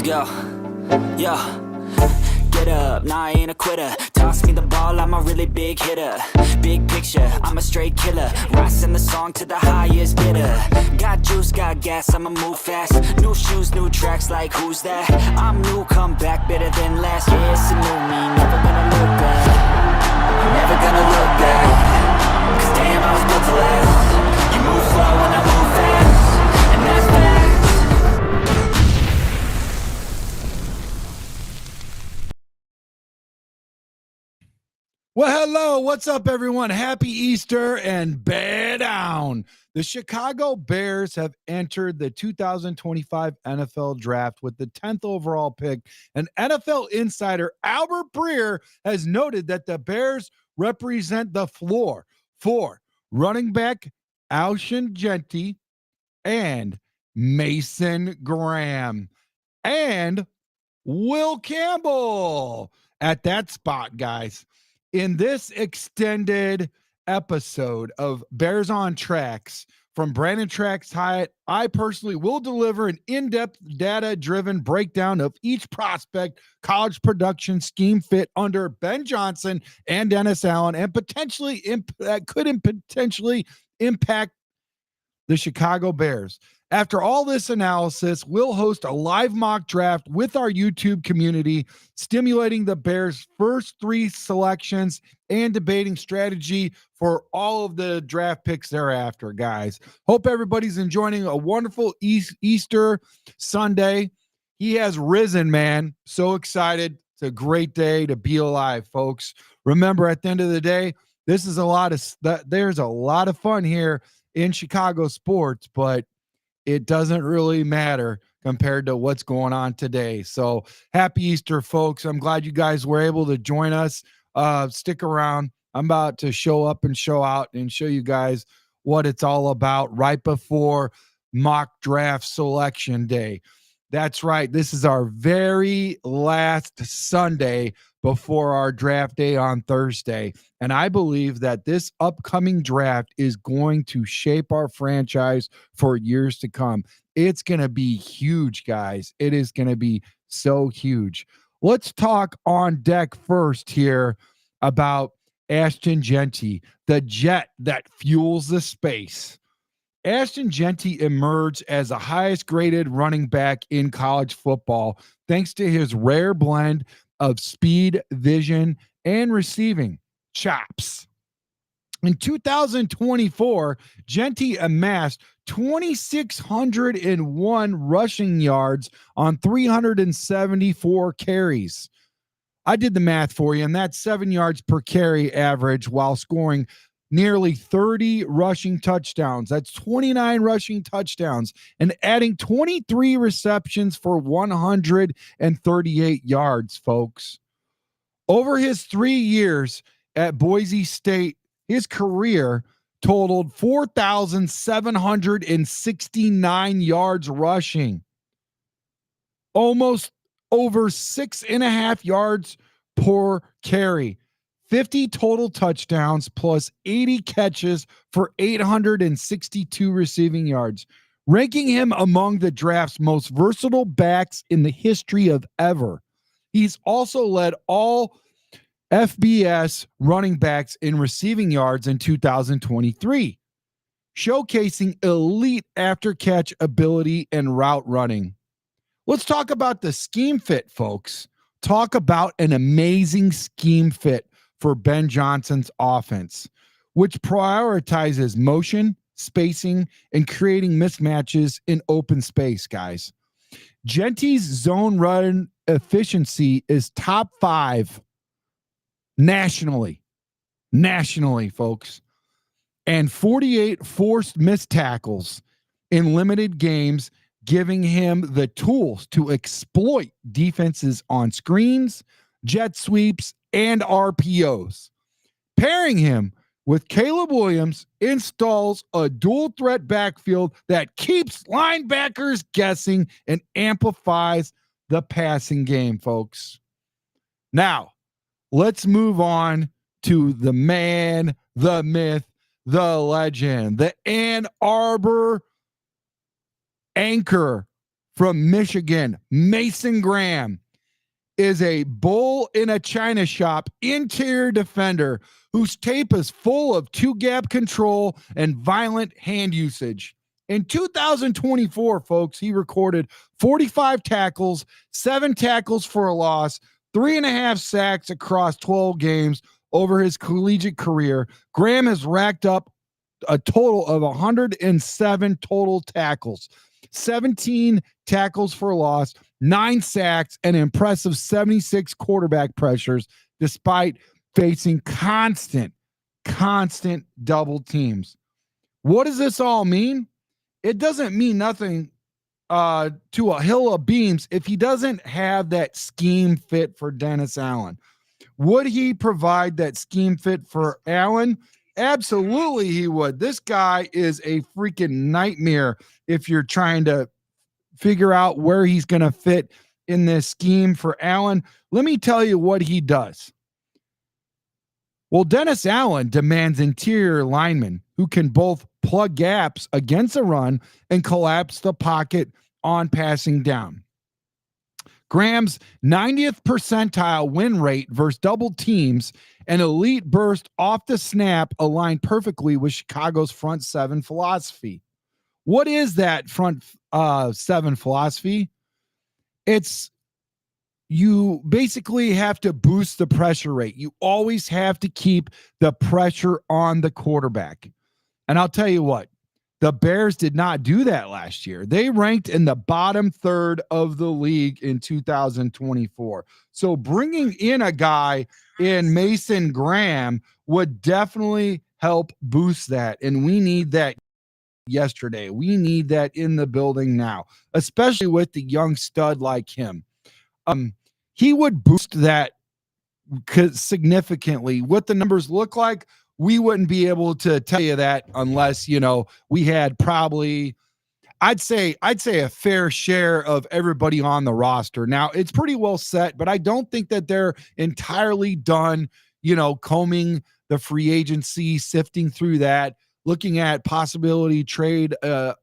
Let's go. Yo. Get up, nah, I ain't a quitter. Toss me the ball, I'm a really big hitter. Big picture, I'm a straight killer. Rising the song to the highest bidder. Got juice, got gas, I'ma move fast. New shoes, new tracks, like who's that? I'm new, come back, better than last. Yeah, it's a new me, never gonna look back. Never gonna look back. Cause damn, I was built to last. You move slow and I move fast. And that's facts. Well, hello. What's up, everyone? Happy Easter and bear down. The Chicago Bears have entered the 2025 NFL Draft with the 10th overall pick, and NFL insider Albert Breer has noted that the Bears represent the floor for running back Ashton Jeanty and Mason Graham and Will Campbell at that spot, guys. In this extended episode of Bears on Tracks from Brandon Tracks Hiatt, I personally will deliver an in-depth data-driven breakdown of each prospect college production scheme fit under Ben Johnson and Dennis Allen, and potentially potentially impact the Chicago Bears. After all this analysis, we'll host a live mock draft with our YouTube community, stimulating the Bears' first three selections and debating strategy for all of the draft picks thereafter, guys. Hope everybody's enjoying a wonderful Easter Sunday. He has risen, man. So excited. It's a great day to be alive, folks. Remember, at the end of the day, there's a lot of fun here in Chicago sports, but it doesn't really matter compared to what's going on today. So happy Easter, folks. I'm glad you guys were able to join us. Stick around. I'm about to show up and show out and show you guys what it's all about right before mock draft selection day. That's right. This is our very last Sunday before our draft day on Thursday. And I believe that this upcoming draft is going to shape our franchise for years to come. It's going to be huge, guys. It is going to be so huge. Let's talk on deck first here about Ashton Jeanty, the jet that fuels the space. Ashton Jeanty emerged as the highest graded running back in college football thanks to his rare blend of speed, vision, and receiving chops. In 2024, Jeanty amassed 2,601 rushing yards on 374 carries. I did the math for you, and that's 7 yards per carry average while scoring nearly 30 rushing touchdowns. That's 29 rushing touchdowns and adding 23 receptions for 138 yards, folks. Over his 3 years at Boise State, his career totaled 4,769 yards rushing, almost over 6.5 yards per carry. 50 total touchdowns plus 80 catches for 862 receiving yards, ranking him among the draft's most versatile backs in the history of ever. He's also led all FBS running backs in receiving yards in 2023, showcasing elite after-catch ability and route running. Let's talk about the scheme fit, folks. Talk about an amazing scheme fit for Ben Johnson's offense, which prioritizes motion, spacing, and creating mismatches in open space, guys. Jeanty's zone run efficiency is top 5 nationally, folks, and 48 forced missed tackles in limited games, giving him the tools to exploit defenses on screens, jet sweeps, and RPOs. Pairing him with Caleb Williams installs a dual threat backfield that keeps linebackers guessing and amplifies the passing game, folks. Now, let's move on to the man, the myth, the legend, the Ann Arbor anchor from Michigan, Mason Graham, is a bull in a china shop interior defender whose tape is full of two-gap control and violent hand usage. In 2024, folks, he recorded 45 tackles, 7 tackles for a loss, 3.5 sacks across 12 games over his collegiate career. Graham has racked up a total of 107 total tackles, 17 tackles for loss, 9 sacks, and an impressive 76 quarterback pressures, despite facing constant double teams. What does this all mean? It doesn't mean nothing to a hill of beans if he doesn't have that scheme fit for Dennis Allen. Would he provide that scheme fit for Allen? Absolutely he would. This guy is a freaking nightmare if you're trying to figure out where he's going to fit in this scheme for Allen. Let me tell you what he does. Well, Dennis Allen demands interior linemen who can both plug gaps against a run and collapse the pocket on passing down. Graham's 90th percentile win rate versus double teams and elite burst off the snap align perfectly with Chicago's front seven philosophy. What is that front seven philosophy? It's you basically have to boost the pressure rate. You always have to keep the pressure on the quarterback. And I'll tell you what, the Bears did not do that last year. They ranked in the bottom third of the league in 2024. So bringing in a guy in Mason Graham would definitely help boost that. And we need that yesterday. We need that in the building now, especially with the young stud like him. He would boost that significantly. What the numbers look like, we wouldn't be able to tell you that unless, we had probably, I'd say a fair share of everybody on the roster. Now it's pretty well set, but I don't think that they're entirely done, combing the free agency, sifting through that, looking at possibility trade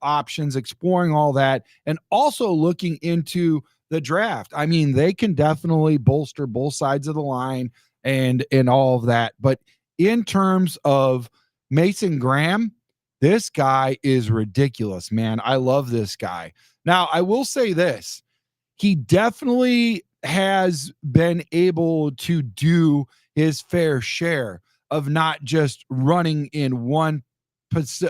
options, exploring all that, and also looking into the draft. I mean, they can definitely bolster both sides of the line and all of that. But in terms of Mason Graham, this guy is ridiculous, man. I love this guy. Now, I will say this. He definitely has been able to do his fair share of not just running in one position.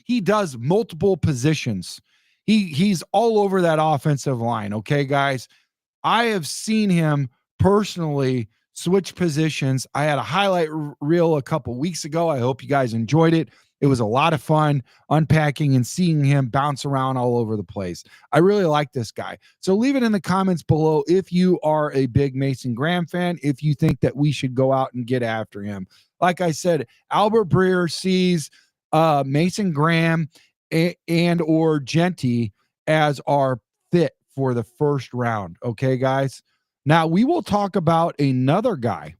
He does multiple positions. He's all over that offensive line. Okay, guys, I have seen him personally switch positions. I had a highlight reel a couple weeks ago. I hope you guys enjoyed it. It was a lot of fun unpacking and seeing him bounce around all over the place. I really like this guy. So leave it in the comments below if you are a big Mason Graham fan, if you think that we should go out and get after him. Like I said, Albert Breer sees Mason Graham and or Jeanty as our fit for the first round. Okay, guys. Now we will talk about another guy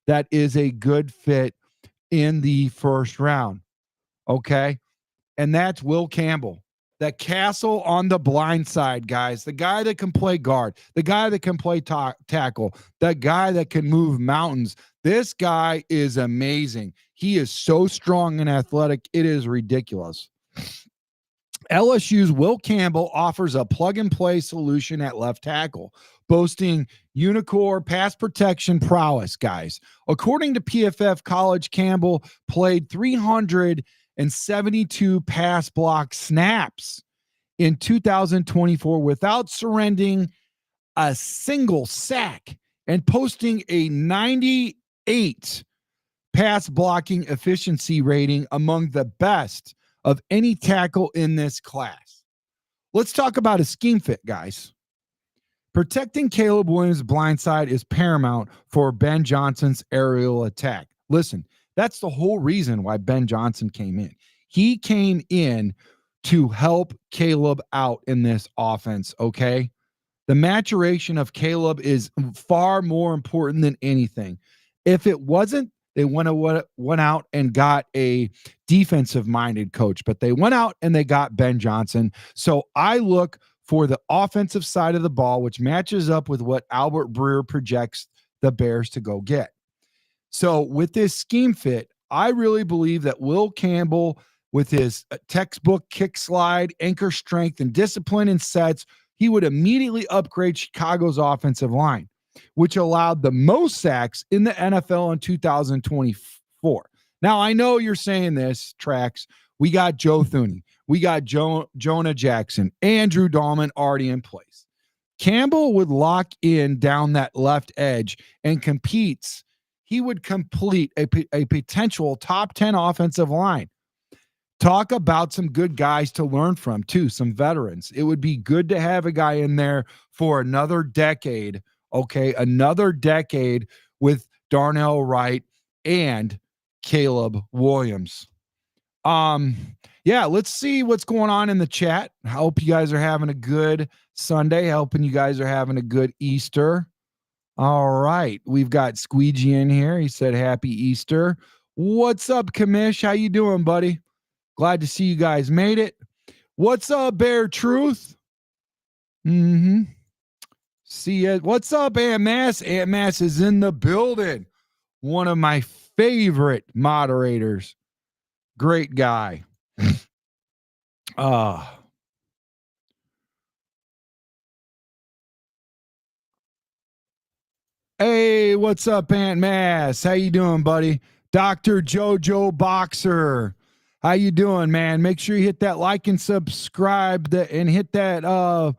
that is a good fit in the first round. Okay. And that's Will Campbell, the castle on the blind side, guys, the guy that can play guard, the guy that can play tackle, the guy that can move mountains. This guy is amazing. He is so strong and athletic. It is ridiculous. LSU's Will Campbell offers a plug-and-play solution at left tackle, boasting unicorn pass protection prowess, guys. According to PFF College, Campbell played 372 pass block snaps in 2024 without surrendering a single sack and posting a 98 pass blocking efficiency rating among the best of any tackle in this class. Let's talk about a scheme fit, guys. Protecting Caleb Williams' blindside is paramount for Ben Johnson's aerial attack. Listen, that's the whole reason why Ben Johnson came in. He came in to help Caleb out in this offense, okay? The maturation of Caleb is far more important than anything. If it wasn't They went out and got a defensive-minded coach, but they went out and they got Ben Johnson. So I look for the offensive side of the ball, which matches up with what Albert Breer projects the Bears to go get. So with this scheme fit, I really believe that Will Campbell, with his textbook kick slide, anchor strength, and discipline in sets, he would immediately upgrade Chicago's offensive line, which allowed the most sacks in the NFL in 2024. Now, I know you're saying this, Trax. We got Joe Thuney. We got Jonah Jackson, Andrew Dahlman already in place. Campbell would lock in down that left edge and competes. He would complete a potential top 10 offensive line. Talk about some good guys to learn from, too, some veterans. It would be good to have a guy in there for another decade, okay? Another decade with Darnell Wright and Caleb Williams. Yeah, let's see what's going on in the chat. I hope you guys are having a good Sunday. Hoping you guys are having a good Easter. All right. We've got Squeegee in here. He said, happy Easter. What's up, Kamish? How you doing, buddy? Glad to see you guys made it. What's up, Bear Truth? See ya. What's up, Aunt Mass? Aunt Mass is in the building. One of my favorite moderators. Great guy. Hey, what's up, Aunt Mass? How you doing, buddy? Dr. Jojo Boxer. How you doing, man? Make sure you hit that like and subscribe and hit that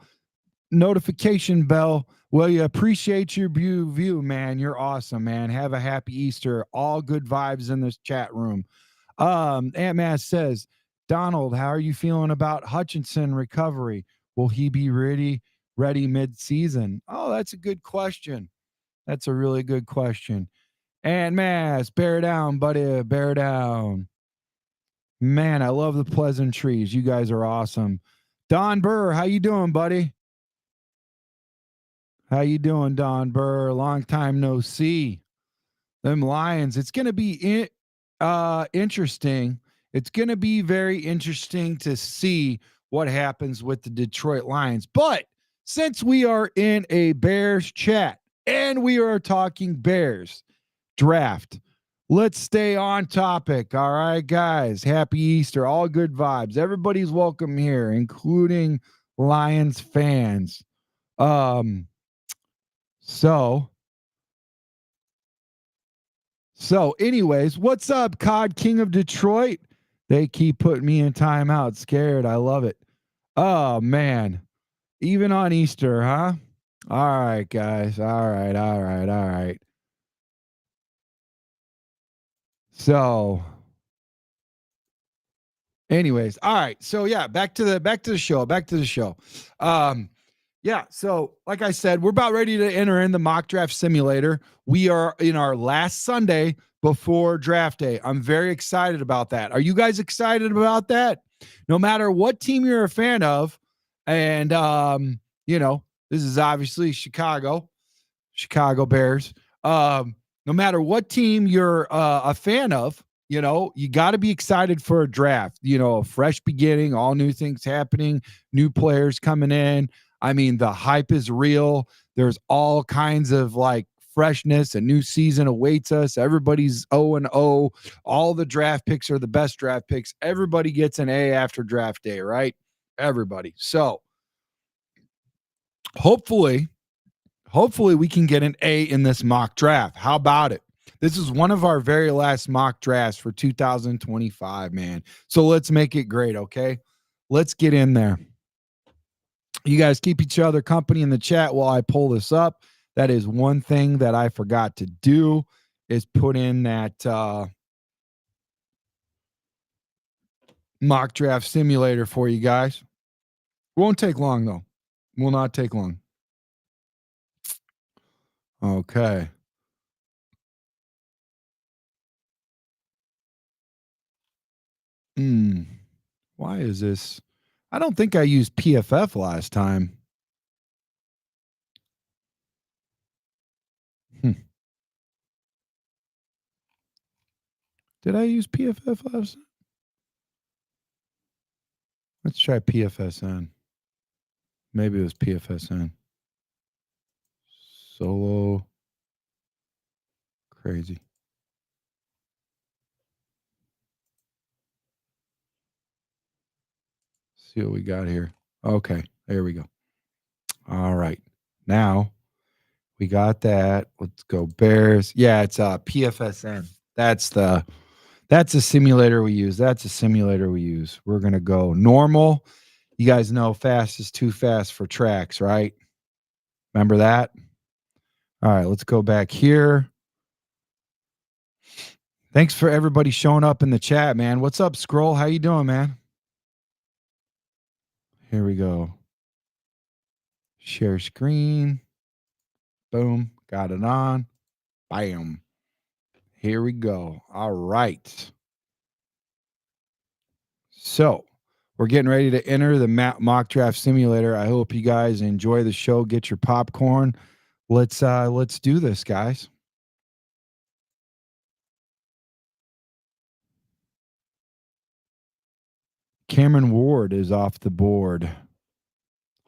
notification bell. Well, you appreciate your view, man. You're awesome, man. Have a happy Easter. All good vibes in this chat room. Aunt Mass says, Donald, how are you feeling about Hutchinson recovery? Will he be ready mid-season? Oh, that's a good question. That's a really good question. Aunt Mass, bear down, buddy. Bear down. Man, I love the pleasantries. You guys are awesome. Don Burr, how you doing, buddy? How you doing, Don Burr? Long time no see. Them Lions. It's going to be interesting. It's going to be very interesting to see what happens with the Detroit Lions. But since we are in a Bears chat and we are talking Bears draft, let's stay on topic. All right, guys. Happy Easter. All good vibes. Everybody's welcome here, including Lions fans. So anyways, what's up, COD King of Detroit? They keep putting me in timeout. Scared. I love it. Oh, man. Even on Easter, huh? All right, guys. All right. So anyways, all right. So yeah, back to the show. Yeah, so like I said, we're about ready to enter in the mock draft simulator. We are in our last Sunday before draft day. I'm very excited about that. Are you guys excited about that? No matter what team you're a fan of, and this is obviously Chicago Bears. No matter what team you're a fan of, you got to be excited for a draft. A fresh beginning, all new things happening, new players coming in. I mean, the hype is real. There's all kinds of like freshness. A new season awaits us. Everybody's 0-0. All the draft picks are the best draft picks. Everybody gets an A after draft day, right? Everybody. So hopefully we can get an A in this mock draft. How about it? This is one of our very last mock drafts for 2025, man. So let's make it great, okay? Let's get in there. You guys keep each other company in the chat while I pull this up. That is one thing that I forgot to do, is put in that mock draft simulator for you guys. Won't take long, though. Will not take long. Okay. Why is this? I don't think I used PFF last time. Did I use PFF? Let's try PFSN. Maybe it was PFSN. Solo. Crazy. See what we got here. Okay, there we go. All right. Now we got that. Let's go Bears. Yeah, it's PFSN. That's a simulator we use. We're gonna go normal. You guys know fast is too fast for tracks, right? Remember that? All right, let's go back here. Thanks for everybody showing up in the chat, man. What's up, Scroll? How you doing, man? Here we go. Share screen. Boom. Got it on. Bam. Here we go. All right. So we're getting ready to enter the mock draft simulator. I hope you guys enjoy the show. Get your popcorn. Let's do this, guys. Cameron Ward is off the board.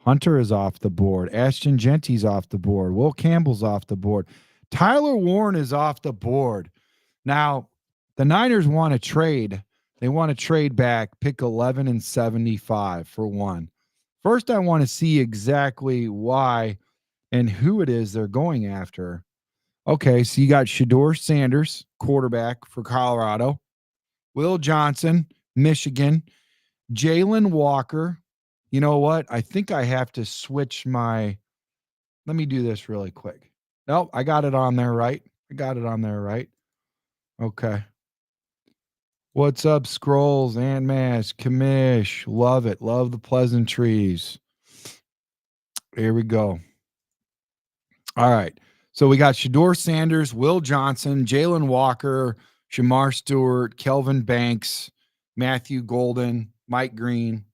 Hunter is off the board. Ashton Jeanty's off the board. Will Campbell's off the board. Tyler Warren is off the board. Now, the Niners want to trade. They want to trade back, pick 11 and 75 for one. First, I want to see exactly why and who it is they're going after. Okay, so you got Shedeur Sanders, quarterback for Colorado. Will Johnson, Michigan. Jalen Walker. You know what? I think I have to switch my. Let me do this really quick. Nope, I got it on there right. Okay. What's up, Scrolls, and Mass, Kamish? Love it. Love the pleasantries. Here we go. All right. So we got Shedeur Sanders, Will Johnson, Jalen Walker, Shamar Stewart, Kelvin Banks, Matthew Golden, Mike Green.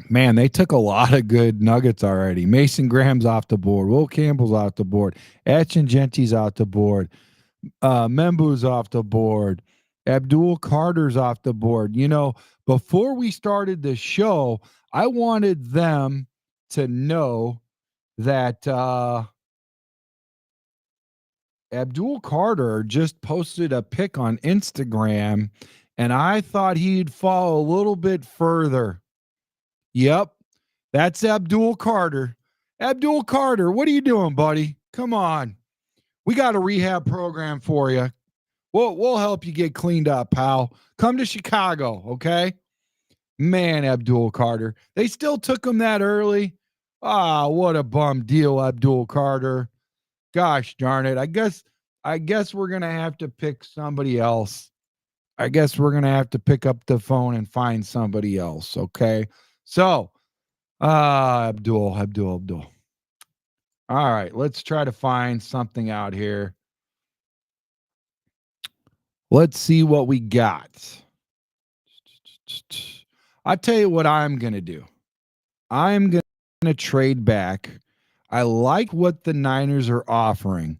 Man, they took a lot of good nuggets already. Mason Graham's off the board. Will Campbell's off the board. Ashton Jeanty's off the board. Membu's off the board. Abdul Carter's off the board. You know, before we started the show, I wanted them to know that Abdul Carter just posted a pic on Instagram, and I thought he'd fall a little bit further. Yep, that's Abdul Carter. Abdul Carter, what are you doing, buddy? Come on. We got a rehab program for you. We'll help you get cleaned up, pal. Come to Chicago, okay? Man, Abdul Carter. They still took him that early. Ah, what a bum deal, Abdul Carter. Gosh darn it. I guess we're going to have to pick somebody else. I guess we're going to have to pick up the phone and find somebody else, okay? So, Abdul. All right, let's try to find something out here. Let's see what we got. I'll tell you what I'm going to do. I'm going to trade back. I like what the Niners are offering.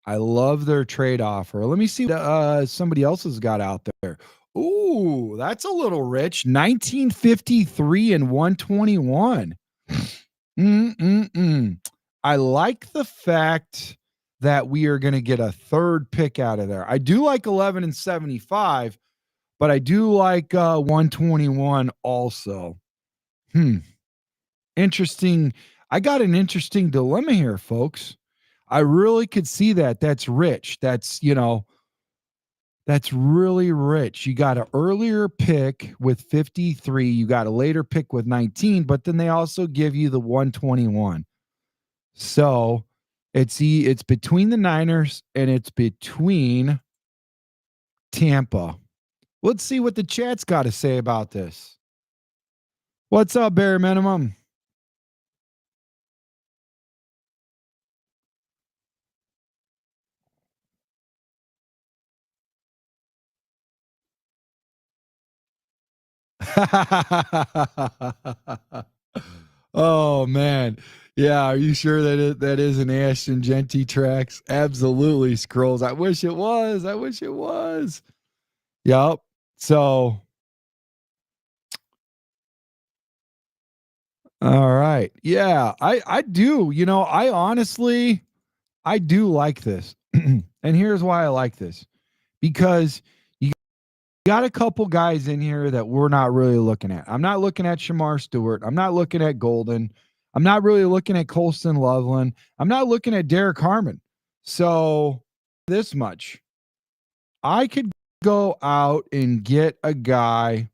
I love their trade offer. Let me see what somebody else has got out there. Ooh, that's a little rich. 1953 and 121. I like the fact that we are going to get a third pick out of there. I do like 11 and 75, but I do like 121 also. Interesting. I got an interesting dilemma here, folks. I really could see that. That's rich. That's really rich. You got an earlier pick with 53. You got a later pick with 19, but then they also give you the 121. So it's between the Niners and it's between Tampa. Let's see what the chat's got to say about this. What's up, Bare Minimum? Oh man, Yeah, are you sure that is an Ashton Jeanty tracks? Absolutely, Scrolls. I wish it was. I wish it was. Yep. So, all right. Yeah, I do. I honestly I do like this. And here's why I like this. Because you got a couple guys in here that we're not really looking at. I'm not looking at Shamar Stewart. I'm not looking at Golden. I'm not really looking at Colston Loveland. I'm not looking at Derek Harmon. So this much. I could go out and get a guy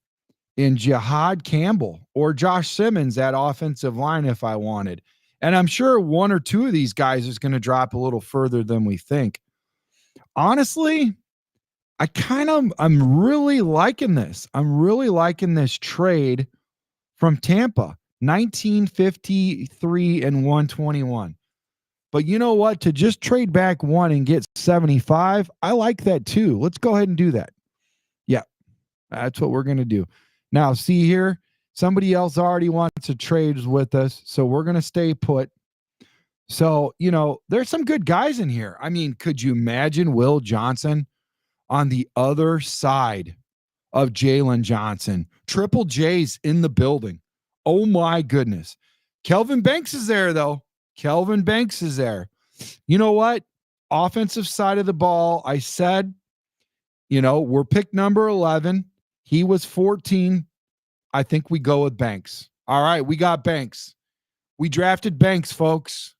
in Jihad Campbell or Josh Simmons at offensive line if I wanted. And I'm sure one or two of these guys is going to drop a little further than we think. Honestly, I'm really liking this. I'm really liking this trade from Tampa, 1953 and 121. But you know what? To just trade back one and get 75, I like that too. Let's go ahead and do that. Yeah, that's what we're going to do. Now, see here, somebody else already wants to trade with us, so we're going to stay put. So, there's some good guys in here. I mean, could you imagine Will Johnson on the other side of Jalen Johnson? Triple J's in the building. Oh, my goodness. Kelvin Banks is there, though. Kelvin Banks is there. You know what? Offensive side of the ball, I said, we're pick number 11. He was 14. I think we go with Banks. All right, we got Banks. We drafted Banks, folks.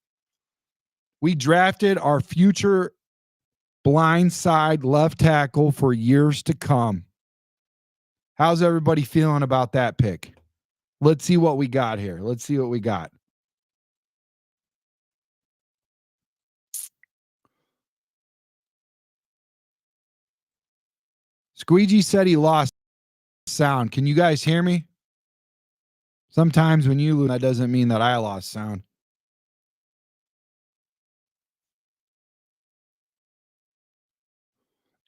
We drafted our future blindside left tackle for years to come. How's everybody feeling about that pick? Let's see what we got here. Let's see what we got. Squeegee said he lost sound. Can you guys hear me? Sometimes when you lose, that doesn't mean that I lost sound.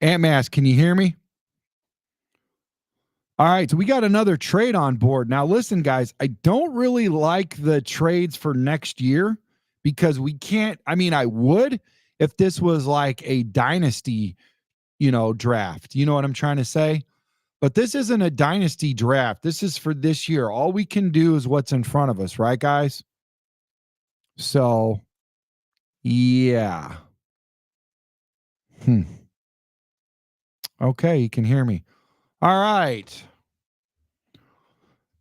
Ant Mask, can you hear me? All right, so we got another trade on board. Now, listen, guys, I don't really like the trades for next year because we can't. I mean, I would if this was like a dynasty, draft. You know what I'm trying to say? But this isn't a dynasty draft. This is for this year. All we can do is what's in front of us, right, guys? So, yeah. Okay, you can hear me. All right.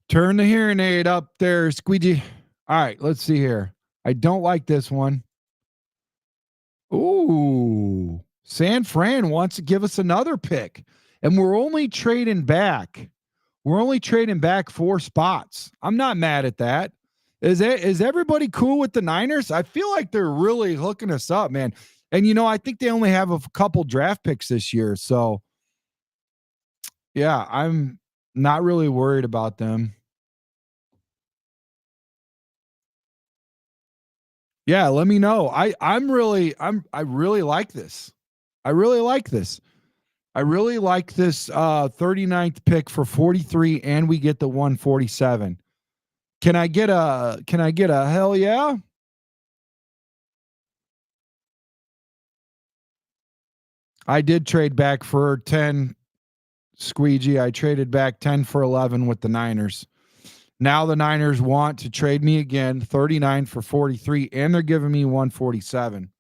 Turn the hearing aid up there, Squeegee. All right, let's see here. I don't like this one. Ooh, San Fran wants to give us another pick, and we're only trading back. We're only trading back 4 spots. I'm not mad at that. Is everybody cool with the Niners? I feel like they're really hooking us up, man. And, I think they only have a couple draft picks this year. So, yeah, I'm not really worried about them. Yeah, let me know. I really like this. I really like this. I really like this 39th pick for 43, and we get the 147. Can I get a hell yeah? I did trade back for 10, Squeegee. I traded back 10 for 11 with the Niners. Now the Niners want to trade me again, 39 for 43, and they're giving me 147.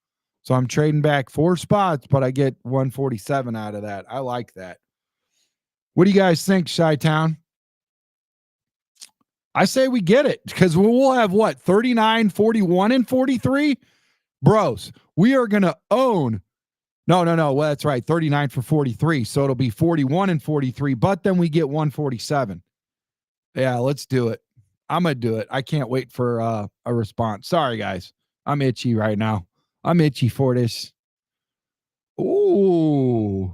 So I'm trading back 4 spots, but I get 147 out of that. I like that. What do you guys think, Chi-Town? I say we get it because we'll have what, 39, 41, and 43? Bros, we are going to own. No. Well, that's right. 39 for 43. So it'll be 41 and 43, but then we get 147. Yeah, let's do it. I'm going to do it. I can't wait for a response. Sorry, guys. I'm itchy right now. I'm itchy for this. Ooh,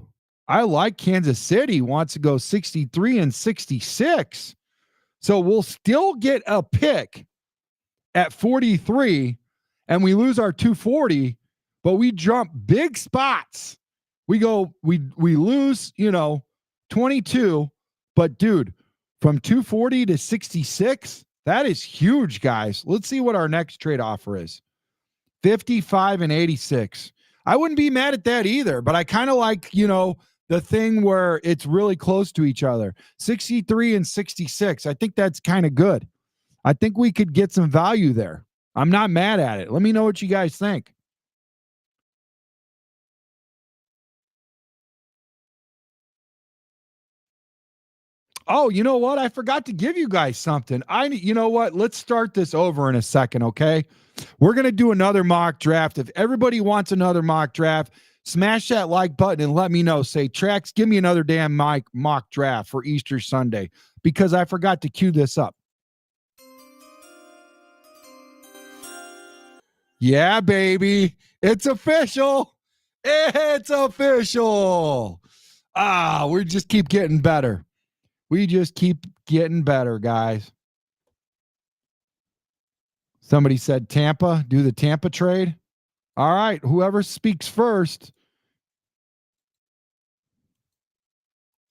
I like Kansas City wants to go 63 and 66. So we'll still get a pick at 43 and we lose our 240, but we jump big spots. We lose, 22, but dude, from 240 to 66, That is huge, guys. Let's see what our next trade offer is. 55 and 86. I wouldn't be mad at that either, but I kind of like, the thing where it's really close to each other. 63 and 66. I think that's kind of good. I think we could get some value there. I'm not mad at it. Let me know what you guys think. Oh, you know what? I forgot to give you guys something. You know what? Let's start this over in a second, okay? We're going to do another mock draft. If everybody wants another mock draft, smash that like button and let me know. Say, Trax, give me another damn mock draft for Easter Sunday because I forgot to cue this up. Yeah, baby. It's official. It's official. We just keep getting better. We just keep getting better, guys. Somebody said Tampa, do the Tampa trade. All right, whoever speaks first.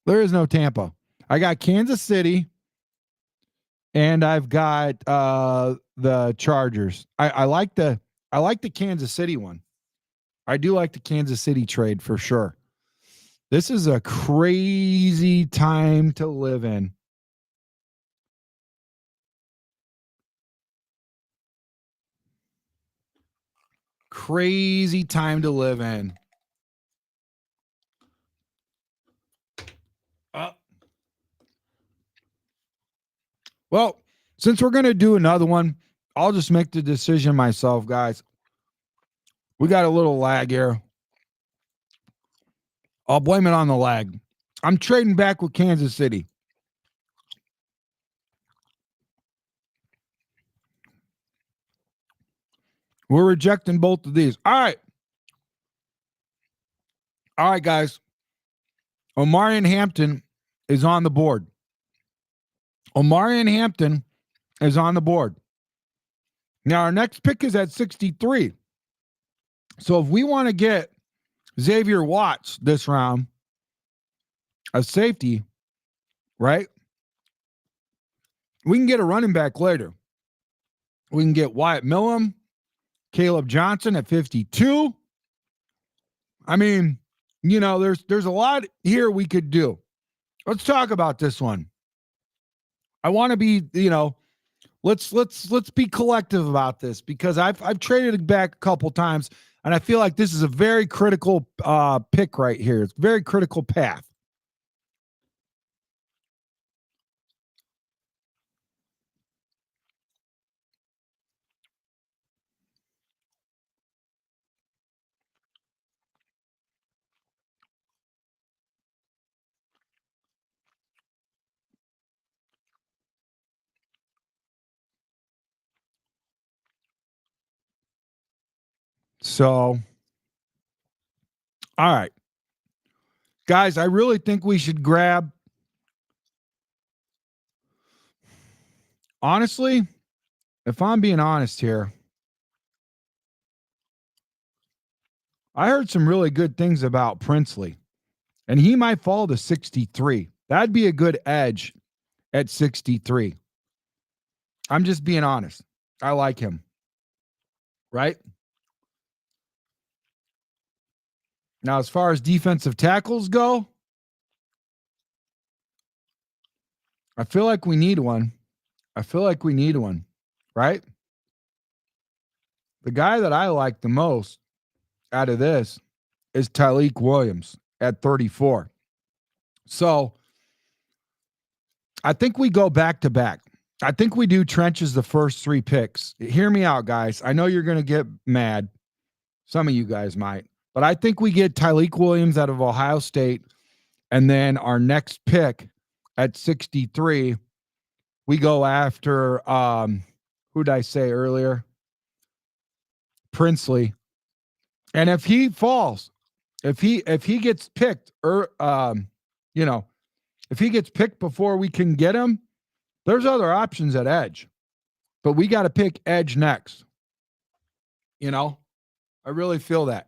There is no Tampa. I got Kansas City, and I've got the Chargers. I like the Kansas City one. I do like the Kansas City trade for sure. This is a crazy time to live in. Crazy time to live in. Well, since we're going to do another one, I'll just make the decision myself, guys. We got a little lag here. I'll blame it on the lag. I'm trading back with Kansas City. We're rejecting both of these. All right. All right, guys. Omarion Hampton is on the board. Omarion Hampton is on the board. Now, our next pick is at 63. So if we want to get Xavier Watts this round, a safety, right? We can get a running back later. We can get Wyatt Millam, Caleb Johnson at 52. I mean, there's a lot here we could do. Let's talk about this one. I want to be, let's be collective about this because I've traded it back a couple times and I feel like this is a very critical pick right here. It's a very critical path. So, all right. Guys, I really think we should grab. Honestly, if I'm being honest here, I heard some really good things about Princely, and he might fall to 63. That'd be a good edge at 63. I'm just being honest. I like him. Right? Now, as far as defensive tackles go, I feel like we need one. Right? The guy that I like the most out of this is Tyleik Williams at 34. So I think we go back to back. I think we do trenches the first three picks. Hear me out, guys. I know you're going to get mad. Some of you guys might. But I think we get Tyleik Williams out of Ohio State. And then our next pick at 63, we go after, who did I say earlier? Princely. And if he falls, if he gets picked, if he gets picked before we can get him, there's other options at edge. But we got to pick edge next. I really feel that.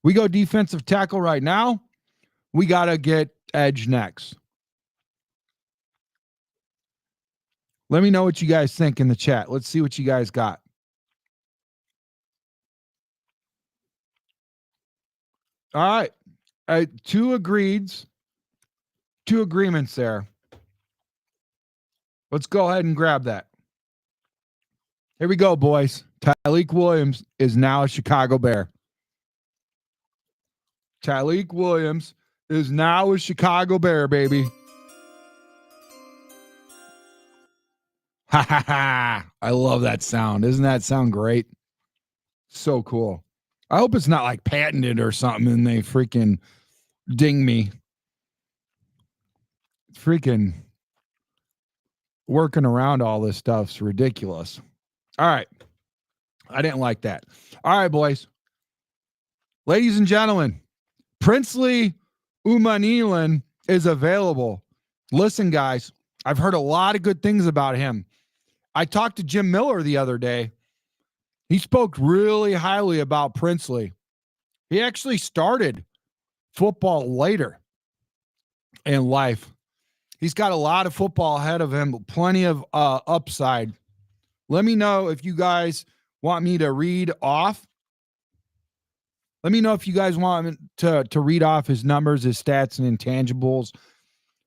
We go defensive tackle right now. We got to get edge next. Let me know what you guys think in the chat. Let's see what you guys got. All right. Two agreements there. Let's go ahead and grab that. Here we go, boys. Tyleik Williams is now a Chicago Bear. Tyleik Williams is now a Chicago Bear, baby. Ha ha ha. I love that sound. Doesn't that sound great? So cool. I hope it's not like patented or something and they freaking ding me. Freaking working around all this stuff's ridiculous. All right. I didn't like that. All right, boys. Ladies and gentlemen, Princely Umanmielen is available. Listen, guys, I've heard a lot of good things about him. I talked to Jim Miller the other day. He spoke really highly about Princely. He actually started football later in life. He's got a lot of football ahead of him, plenty of upside. Let me know if you guys want me to read off. Let me know if you guys want me to read off his numbers, his stats, and intangibles.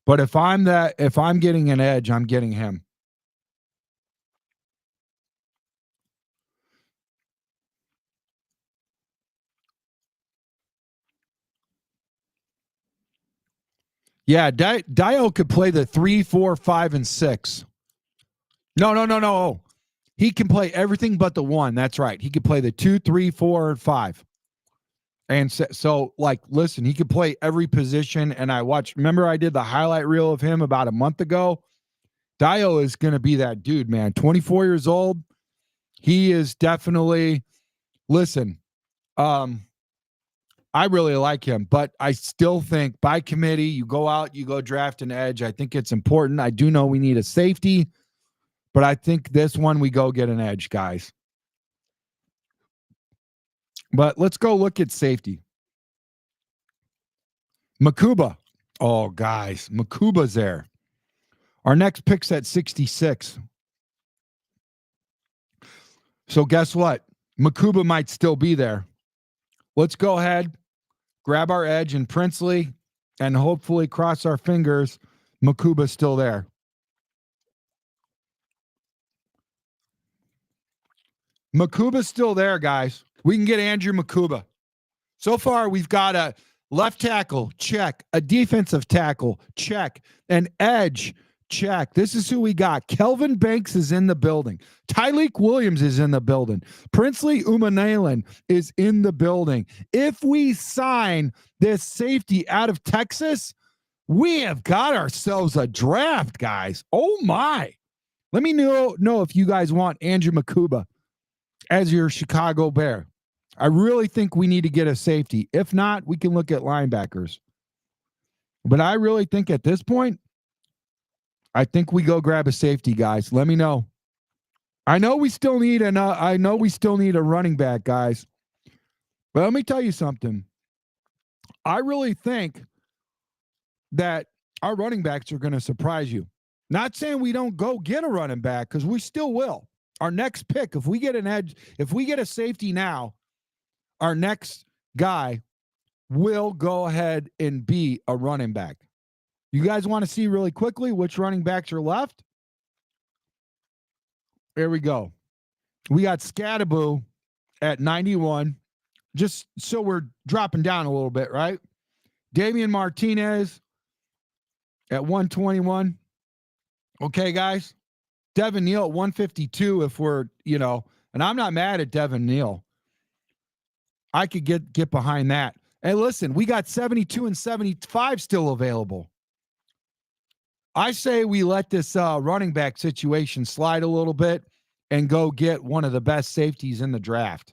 But if I'm getting an edge, I'm getting him. Yeah, Dio could play the 3, 4, 5, and 6. No. He can play everything but the 1. That's right. He could play the 2, 3, 4, and 5. And so, like, listen, he could play every position. And remember I did the highlight reel of him about a month ago? Dio is going to be that dude, man. 24 years old. He is definitely, listen, I really like him, but I still think by committee, you go out, you go draft an edge. I think it's important. I do know we need a safety, but I think this one we go get an edge, guys. But let's go look at safety. Makuba. Oh, guys, Makuba's there. Our next pick's at 66. So guess what? Makuba might still be there. Let's go ahead, grab our edge and Princely, and hopefully cross our fingers Makuba's still there. Makuba's still there, guys. We can get Andrew Makuba. So far, we've got a left tackle, check. A defensive tackle, check. An edge, check. This is who we got. Kelvin Banks is in the building. Tyleik Williams is in the building. Princely Umanmielen is in the building. If we sign this safety out of Texas, we have got ourselves a draft, guys. Oh, my. Let me know if you guys want Andrew Makuba as your Chicago Bear. I really think we need to get a safety. If not, we can look at linebackers. But I really think at this point, I think we go grab a safety, guys. Let me know. I know we still need a running back, guys. But let me tell you something. I really think that our running backs are going to surprise you. Not saying we don't go get a running back, because we still will. Our next pick, if we get an edge, if we get a safety now, our next guy will go ahead and be a running back. You guys want to see really quickly which running backs are left? There we go. We got Scadaboo at 91. Just so we're dropping down a little bit, right? Damian Martinez at 121. Okay, guys. Devin Neal at 152 if we're, and I'm not mad at Devin Neal. I could get behind that. And listen, we got 72 and 75 still available. I say we let this running back situation slide a little bit and go get one of the best safeties in the draft.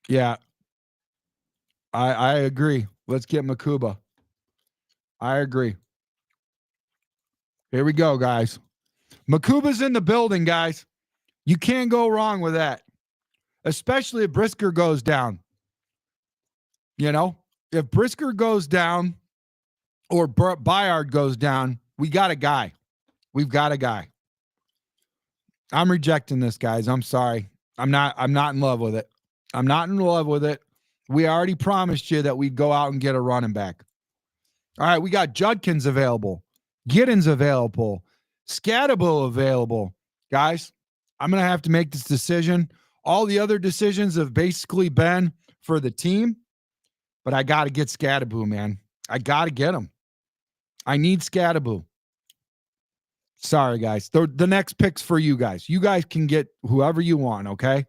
Yeah, I agree. Let's get Makuba. I agree. Here we go, guys. Makuba's in the building, guys. You can't go wrong with that, especially if Brisker goes down. If If Brisker goes down or Bayard goes down, we got a guy. We've got a guy. I'm rejecting this, guys. I'm sorry. I'm not in love with it. I'm not in love with it. We already promised you that we'd go out and get a running back. All right, we got Judkins available. Giddens available. Scatabo available. Guys, I'm going to have to make this decision. All the other decisions have basically been for the team, but I got to get Scatabo, man. I got to get him. I need Scatabo. Sorry, guys. The next pick's for you guys. You guys can get whoever you want, okay?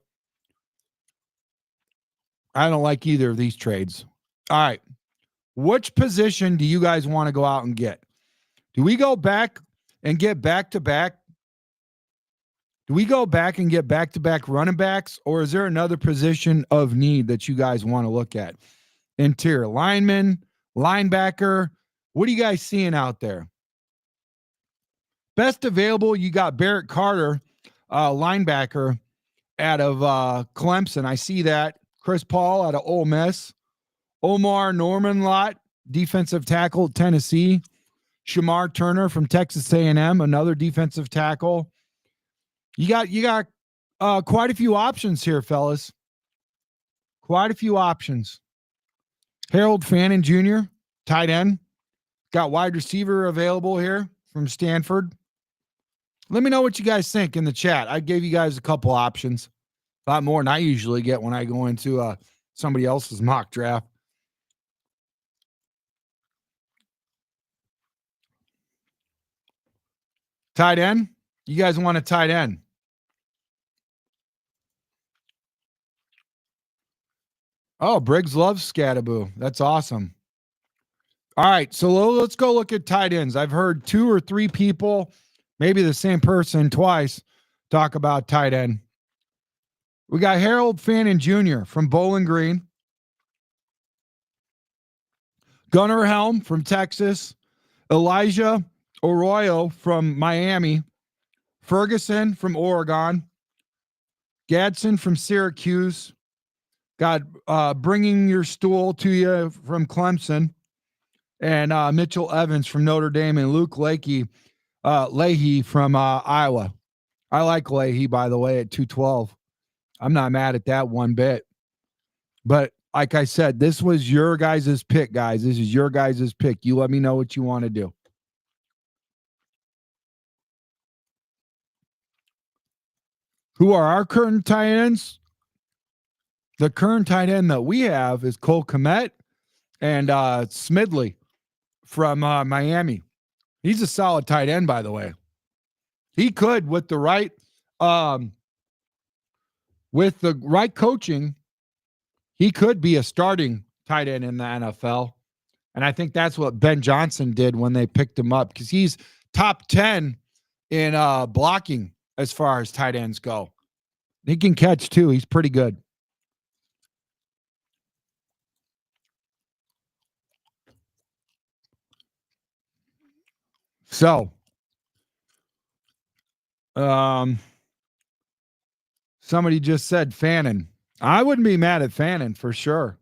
I don't like either of these trades. All right. Which position do you guys want to go out and get? Do we go back and get back-to-back? Do we go back and get back-to-back running backs, or is there another position of need that you guys want to look at? Interior lineman, linebacker. What are you guys seeing out there? Best available, you got Barrett Carter, linebacker out of Clemson. I see that. Chris Paul out of Ole Miss. Omar Norman-Lott, defensive tackle, Tennessee. Shamar Turner from Texas A&M, another defensive tackle. You got quite a few options here, fellas. Quite a few options. Harold Fannin Jr., tight end. Got wide receiver available here from Stanford. Let me know what you guys think in the chat. I gave you guys a couple options. A lot more than I usually get when I go into somebody else's mock draft. Tight end? You guys want a tight end? Oh, Briggs loves Scatabo. That's awesome. All right, so let's go look at tight ends. I've heard 2 or 3 people, maybe the same person twice, talk about tight end. We got Harold Fannin Jr. from Bowling Green. Gunnar Helm from Texas. Elijah Arroyo from Miami. Ferguson from Oregon. Gadsden from Syracuse. Got Bringing Your Stool to You from Clemson. And Mitchell Evans from Notre Dame, and Luke Leahy from Iowa. I like Leahy, by the way, at 212. I'm not mad at that one bit. But like I said, this was your guys' pick, guys. This is your guys' pick. You let me know what you want to do. Who are our current tight ends? The current tight end that we have is Cole Kmet and Smidley from Miami. He's a solid tight end, by the way. He could, with the right coaching, he could be a starting tight end in the NFL. And I think that's what Ben Johnson did when they picked him up, because he's top 10 in blocking as far as tight ends go. He can catch too. He's pretty good. So, somebody just said Fannin. I wouldn't be mad at Fannin for sure.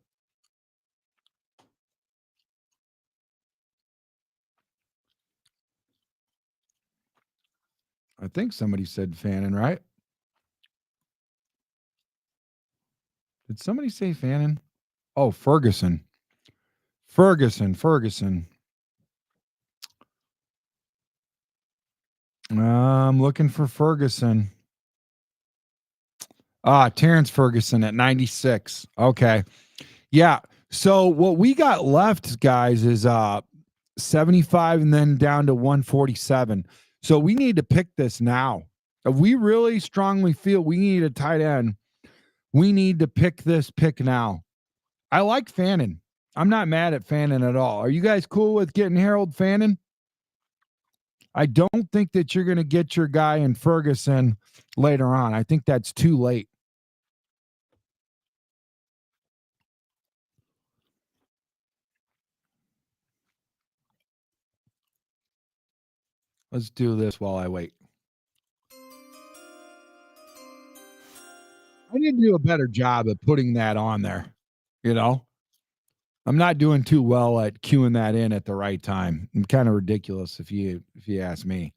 I think somebody said Fannin, right? Did somebody say Fannin? Oh, Ferguson. Ferguson. I'm looking for Ferguson. Terrence Ferguson at 96. Okay. Yeah. So what we got left, guys, is 75 and then down to 147. So we need to pick this now. If we really strongly feel we need a tight end, we need to pick this pick now. I like Fannin. I'm not mad at Fannin at all. Are you guys cool with getting Harold Fannin? I don't think that you're going to get your guy in Ferguson later on. I think that's too late. Let's do this while I wait. I need to do a better job at putting that on there, you know? I'm not doing too well at cueing that in at the right time. I'm kind of ridiculous if you ask me.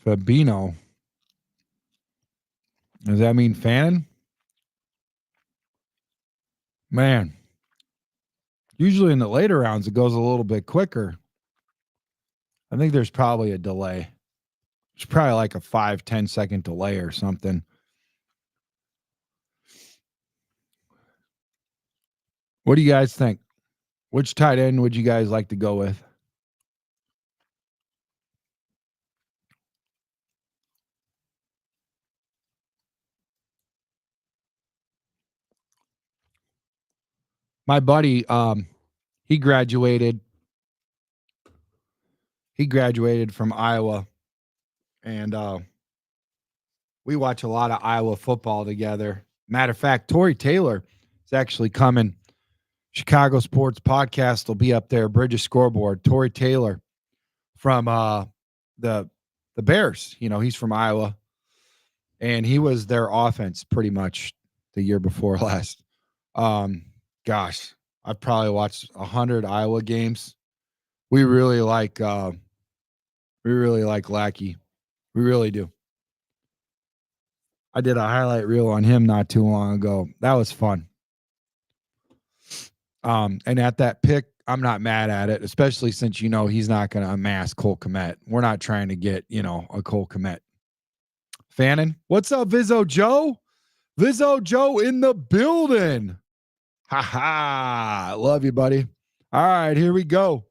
Fabino. Does that mean Fannin? Man, usually in the later rounds, it goes a little bit quicker. I think there's probably a delay. It's probably like a 5-10 second delay or something. What do you guys think? Which tight end would you guys like to go with? My buddy, he graduated from Iowa, and we watch a lot of Iowa football together. Matter of fact, Tory Taylor is actually coming. Chicago Sports Podcast will be up there. Bridges Scoreboard. Tory Taylor from the Bears. You know, he's from Iowa, and he was their offense pretty much the year before last. Gosh, I've probably watched 100 Iowa games. We really like Lackey. We really do. I did a highlight reel on him not too long ago. That was fun. And at that pick, I'm not mad at it, especially since he's not going to amass Cole Kmet. We're not trying to get a Cole Kmet. Fannin, what's up, Vizzo Joe? Vizzo Joe in the building. Ha ha! Love you, buddy. All right, here we go.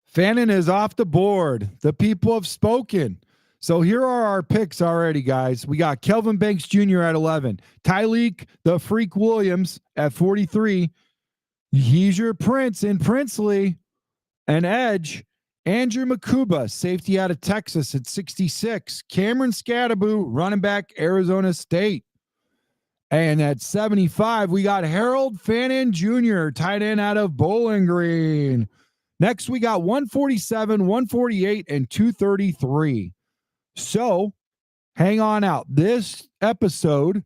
Fannin is off the board. The people have spoken. So here are our picks already, guys. We got Kelvin Banks Jr. at 11. Tyleek the Freak Williams at 43. He's your Prince in Princely. An edge. Andrew Makuba, safety out of Texas at 66. Cameron Scadaboo, running back, Arizona State. And at 75, we got Harold Fannin Jr., tight end out of Bowling Green. Next, we got 147, 148, and 233. So hang on out. This episode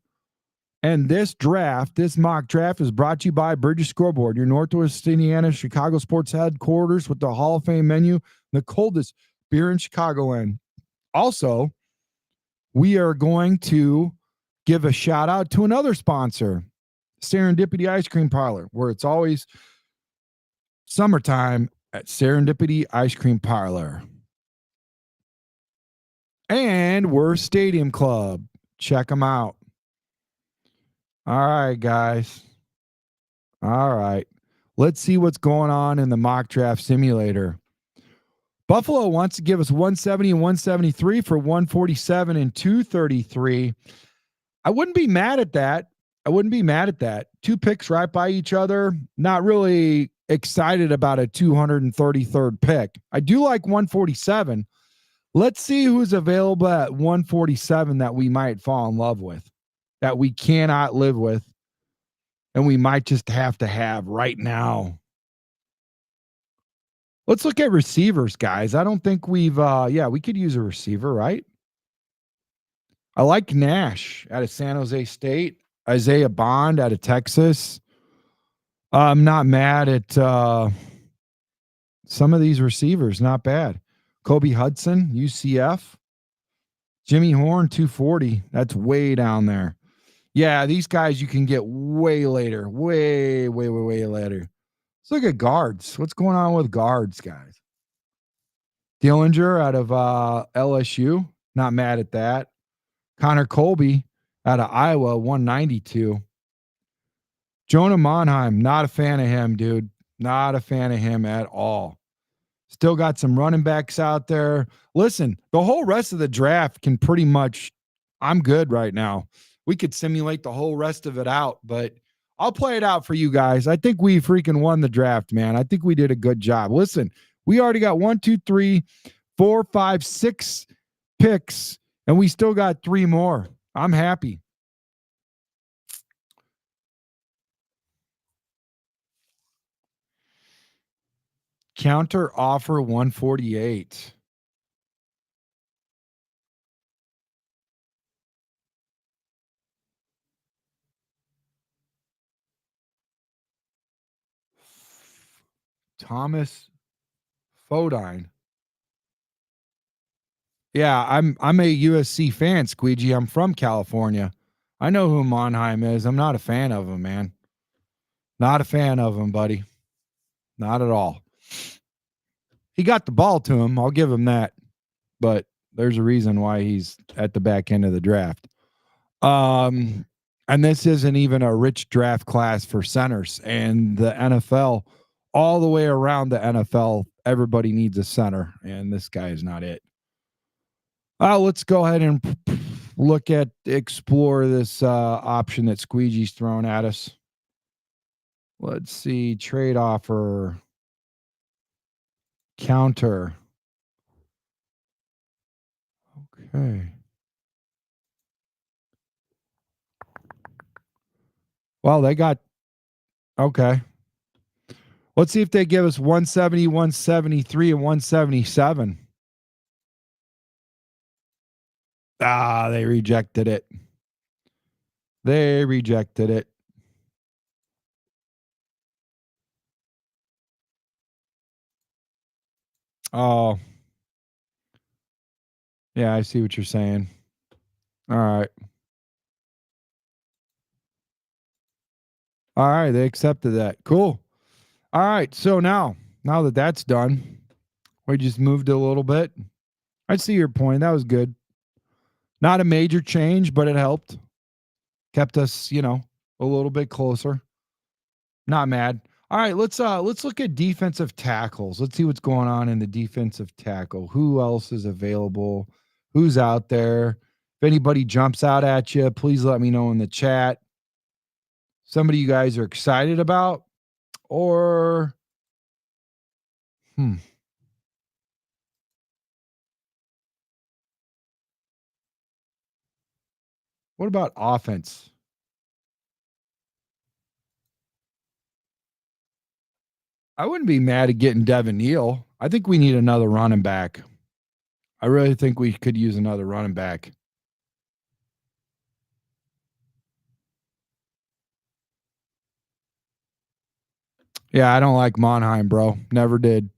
and this draft, this mock draft, is brought to you by Bridges Scoreboard, your Northwest Indiana Chicago sports headquarters with the Hall of Fame menu, the coldest beer in Chicagoland. Also, we are going to give a shout out to another sponsor, Serendipity Ice Cream Parlor, where it's always summertime at Serendipity Ice Cream Parlor. And we're Stadium Club. Check them out. All right, guys. All right. Let's see what's going on in the mock draft simulator. Buffalo wants to give us 170 and 173 for 147 and 233. I wouldn't be mad at that. Two picks right by each other. Not really excited about a 233rd pick. I do like 147. Let's see who's available at 147 that we might fall in love with, that we cannot live with, and we might just have to have right now. Let's look at receivers, guys. I don't think we could use a receiver, right? I like Nash out of San Jose State, Isaiah Bond out of Texas. I'm not mad at some of these receivers. Not bad. Kobe Hudson, UCF. Jimmy Horn, 240. That's way down there. Yeah, these guys you can get way later. Way later. Let's look at guards. What's going on with guards, guys? Dillinger out of LSU. Not mad at that. Connor Colby out of Iowa, 192. Jonah Monheim, not a fan of him, dude. Not a fan of him at all. Still got some running backs out there. Listen, the whole rest of the draft can pretty much, I'm good right now. We could simulate the whole rest of it out, but I'll play it out for you guys. I think we freaking won the draft, man. I think we did a good job. Listen, we already got 1, 2, 3, 4, 5, 6 picks, and we still got 3 more. I'm happy. Counter offer 148. Thomas Fodine. Yeah, I'm a USC fan, Squeegee. I'm from California. I know who Monheim is. I'm not a fan of him, man. Not a fan of him, buddy. Not at all. He got the ball to him. I'll give him that. But there's a reason why he's at the back end of the draft. And this isn't even a rich draft class for centers. And the NFL, all the way around the NFL, everybody needs a center. And this guy is not it. Let's go ahead and explore this option that Squeegee's thrown at us. Let's see. Trade offer. Counter. Okay. Well, they got, okay. Let's see if they give us 170, 173, and 177. They rejected it. They rejected it. Oh. Yeah, I see what you're saying. All right. All right, they accepted that. Cool. All right, so now that that's done, we just moved a little bit. I see your point. That was good. Not a major change, but it helped. Kept us, a little bit closer. Not mad. All right, let's look at defensive tackles. Let's see what's going on in the defensive tackle. Who else is available? Who's out there? If anybody jumps out at you, please let me know in the chat. Somebody you guys are excited about, or what about offense? I wouldn't be mad at getting Devin Neal. I think we need another running back. I really think we could use another running back. Yeah, I don't like Monheim, bro. Never did.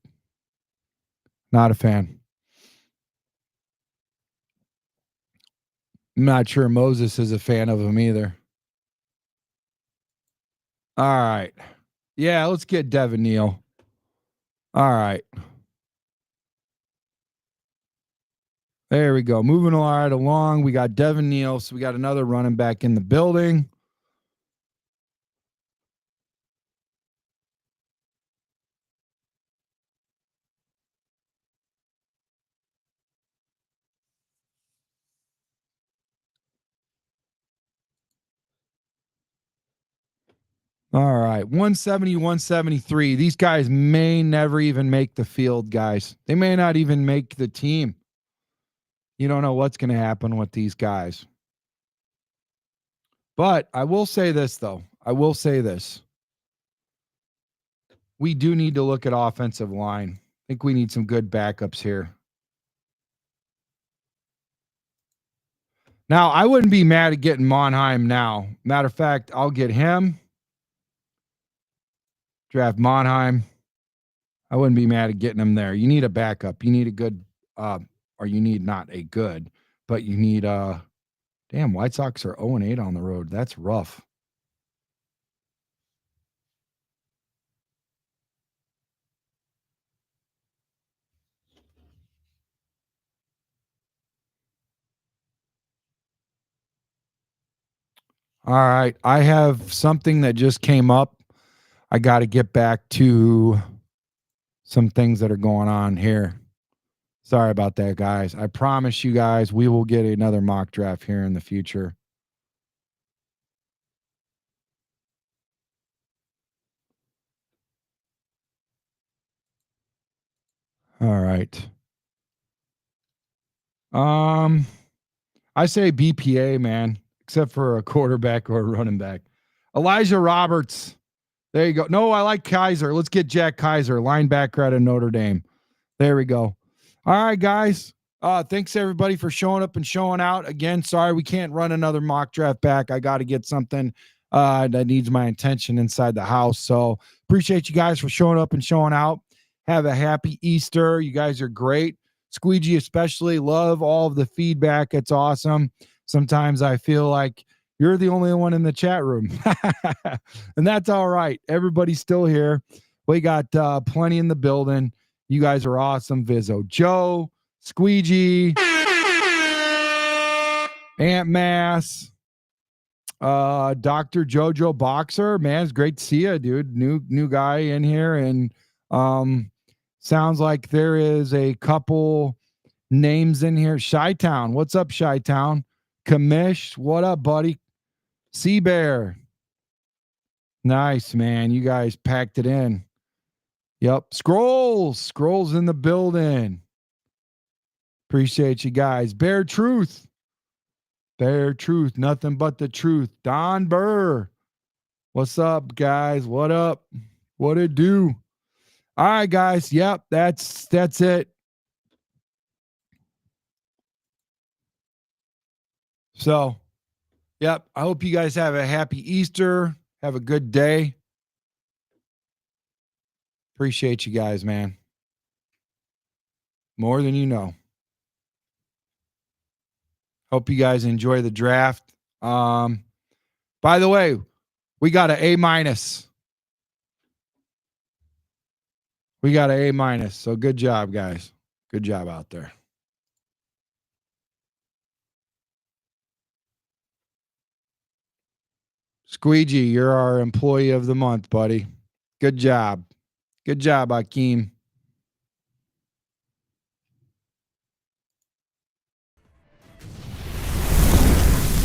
Not a fan. I'm not sure Moses is a fan of him either. All right. Yeah, let's get Devin Neal. All right. There we go. Moving right along. We got Devin Neal. So we got another running back in the building. All right. 170, 173. These guys may never even make the field, guys. They may not even make the team. You don't know what's going to happen with these guys. But I will say this, though. We do need to look at offensive line. I think we need some good backups here. Now, I wouldn't be mad at getting Monheim now. Matter of fact, I'll get him. Draft Monheim. I wouldn't be mad at getting him there. You need a backup. You need a good, or you need not a good, but you need damn, White Sox are 0-8 on the road. That's rough. All right. I have something that just came up. I got to get back to some things that are going on here. Sorry about that, guys. I promise you guys we will get another mock draft here in the future. All right. I say BPA, man, except for a quarterback or a running back. Elijah Roberts. There you go. No, I like Kaiser. Let's get Jack Kaiser, linebacker out of Notre Dame. There we go. All right, guys. Thanks everybody for showing up and showing out. Again, sorry we can't run another mock draft back. I got to get something that needs my attention inside the house. So appreciate you guys for showing up and showing out. Have a happy Easter. You guys are great. Squeegee especially, love all of the feedback. It's awesome. Sometimes I feel like you're the only one in the chat room. And that's all right. Everybody's still here. We got plenty in the building. You guys are awesome. Vizzo Joe, Squeegee, Aunt Mass, Dr. Jojo Boxer. Man, it's great to see you, dude. New guy in here. And sounds like there is a couple names in here. Chi-Town. What's up, Chi-Town? Kamish. What up, buddy? Sea Bear. Nice, man. You guys packed it in. Yep. Scrolls in the building. Appreciate you guys. Bear Truth. Nothing but the truth. Don Burr. What's up, guys? What up? What it do? All right, guys. Yep, that's it. So, yep, I hope you guys have a happy Easter. Have a good day. Appreciate you guys, man. More than you know. Hope you guys enjoy the draft. By the way, we got an A-. We got an A-. So good job, guys. Good job out there. Squeegee, you're our employee of the month, buddy. Good job. Good job, Akeem.